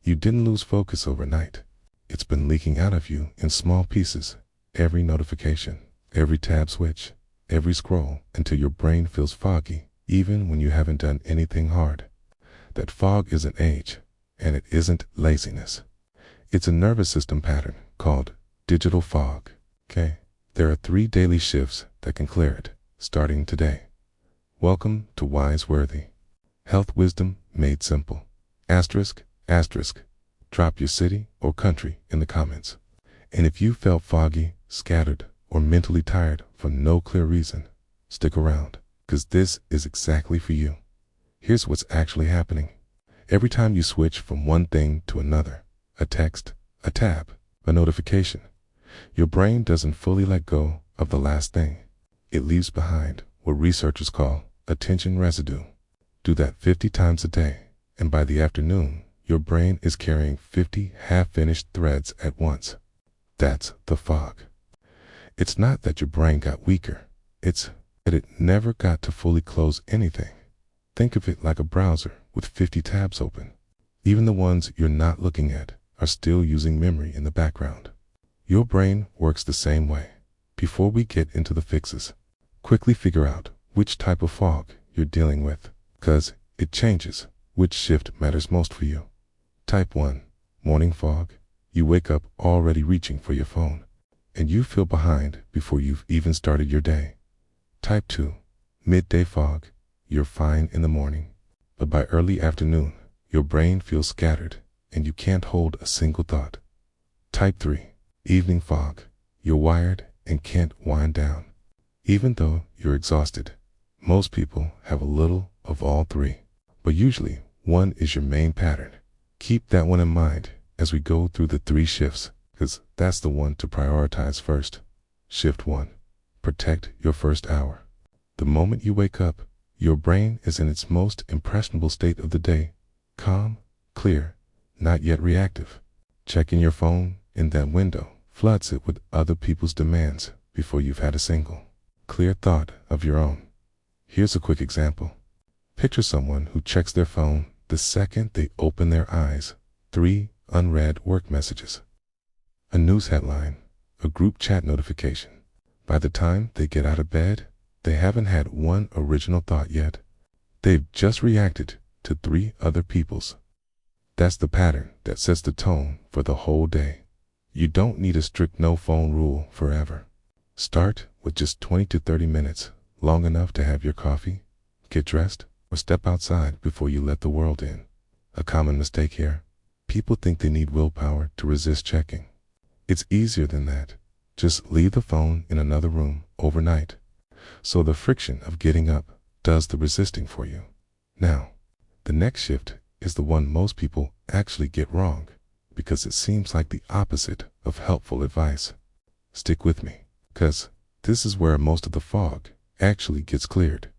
You didn't lose focus overnight. It's been leaking out of you in small pieces, every notification, every tab switch, every scroll, until your brain feels foggy, even when you haven't done anything hard. That fog isn't age, and it isn't laziness. It's a nervous system pattern called digital fog. Okay? There are 3 daily shifts that can clear it, starting today. Welcome to Wise Worthy. Health wisdom made simple. Asterisk, asterisk. Drop your city or country in the comments. And if you felt foggy, scattered, or mentally tired for no clear reason, stick around, because this is exactly for you. Here's what's actually happening. Every time you switch from one thing to another, a text, a tab, a notification, your brain doesn't fully let go of the last thing. It leaves behind what researchers call attention residue. Do that 50 times a day, and by the afternoon, your brain is carrying 50 half-finished threads at once. That's the fog. It's not that your brain got weaker. It's that it never got to fully close anything. Think of it like a browser with 50 tabs open. Even the ones you're not looking at are still using memory in the background. Your brain works the same way. Before we get into the fixes, quickly figure out which type of fog you're dealing with, because it changes which shift matters most for you. Type 1, morning fog. You wake up already reaching for your phone, and you feel behind before you've even started your day. Type 2, midday fog. You're fine in the morning, but by early afternoon, your brain feels scattered and you can't hold a single thought. Type 3, evening fog. You're wired and can't wind down, even though you're exhausted. Most people have a little of all 3, but usually one is your main pattern. Keep that one in mind as we go through the 3 shifts, because that's the one to prioritize first. Shift 1, protect your first hour. The moment you wake up, your brain is in its most impressionable state of the day, calm, clear, not yet reactive. Checking your phone in that window floods it with other people's demands before you've had a single clear thought of your own. Here's a quick example. Picture someone who checks their phone the second they open their eyes. 3 unread work messages, a news headline, a group chat notification. By the time they get out of bed, they haven't had one original thought yet. They've just reacted to 3 other people's. That's the pattern that sets the tone for the whole day. You don't need a strict no phone rule forever. Start with just 20 to 30 minutes, long enough to have your coffee, get dressed, or step outside before you let the world in. A common mistake here: people think they need willpower to resist checking. It's easier than that. Just leave the phone in another room overnight, so the friction of getting up does the resisting for you. Now, the next shift is the one most people actually get wrong, because it seems like the opposite of helpful advice. Stick with me, because this is where most of the fog actually gets cleared.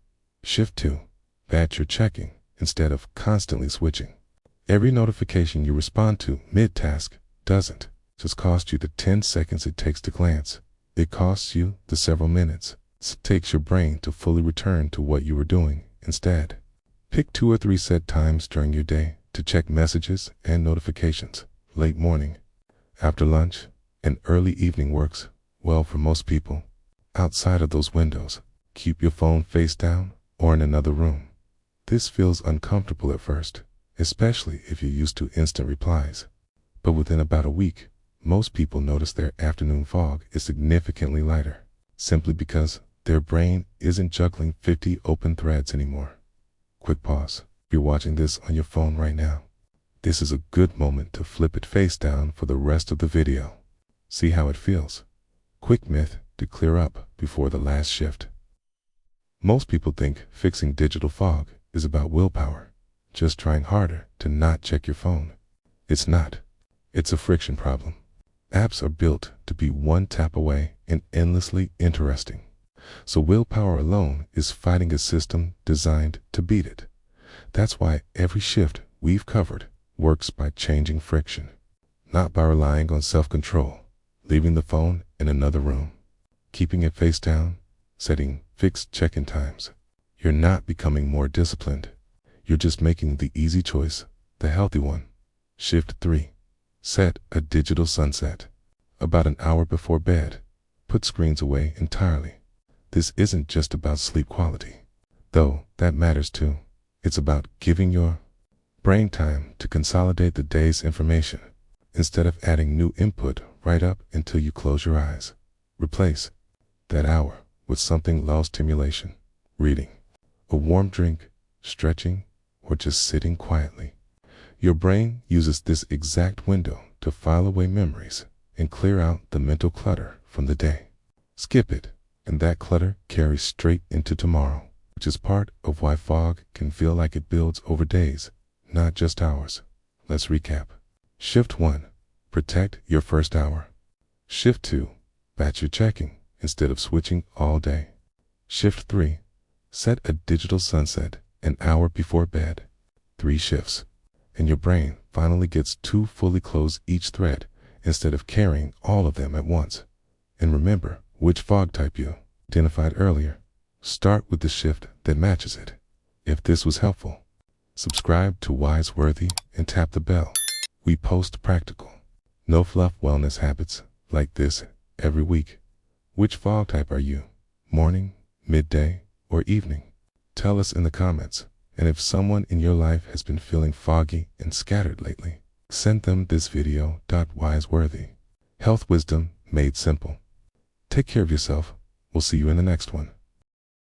Shift 2, batch your checking instead of constantly switching. Every notification you respond to mid-task doesn't just cost you the 10 seconds it takes to glance. It costs you the several minutes it takes your brain to fully return to what you were doing instead. Pick 2 or 3 set times during your day to check messages and notifications. Late morning, after lunch, and early evening works well for most people. Outside of those windows, keep your phone face down or in another room. This feels uncomfortable at first, especially if you're used to instant replies. But within about a week, most people notice their afternoon fog is significantly lighter, simply because their brain isn't juggling 50 open threads anymore. Quick pause. If you're watching this on your phone right now, this is a good moment to flip it face down for the rest of the video. See how it feels. Quick myth to clear up before the last shift. Most people think fixing digital fog is about willpower, just trying harder to not check your phone. It's not. It's a friction problem. Apps are built to be one tap away and endlessly interesting. So willpower alone is fighting a system designed to beat it. That's why every shift we've covered works by changing friction, not by relying on self-control, leaving the phone in another room, keeping it face down, setting fixed check-in times. You're not becoming more disciplined. You're just making the easy choice, the healthy one. Shift 3. Set a digital sunset. About an hour before bed, put screens away entirely. This isn't just about sleep quality, though that matters too. It's about giving your brain time to consolidate the day's information instead of adding new input right up until you close your eyes. Replace that hour with something low stimulation, reading, a warm drink, stretching, or just sitting quietly. Your brain uses this exact window to file away memories and clear out the mental clutter from the day. Skip it, and that clutter carries straight into tomorrow, which is part of why fog can feel like it builds over days, not just hours. Let's recap. Shift 1. Protect your first hour. Shift 2. Batch your checking instead of switching all day. Shift 3. Set a digital sunset an hour before bed. 3 shifts, and your brain finally gets to fully close each thread instead of carrying all of them at once. And remember which fog type you identified earlier. Start with the shift that matches it. If this was helpful, subscribe to Wise Worthy and tap the bell. We post practical, no fluff wellness habits like this every week. Which fog type are you? Morning, midday, or evening? Tell us in the comments. And if someone in your life has been feeling foggy and scattered lately, send them this video. Wiseworthy. Health wisdom made simple. Take care of yourself. We'll see you in the next one.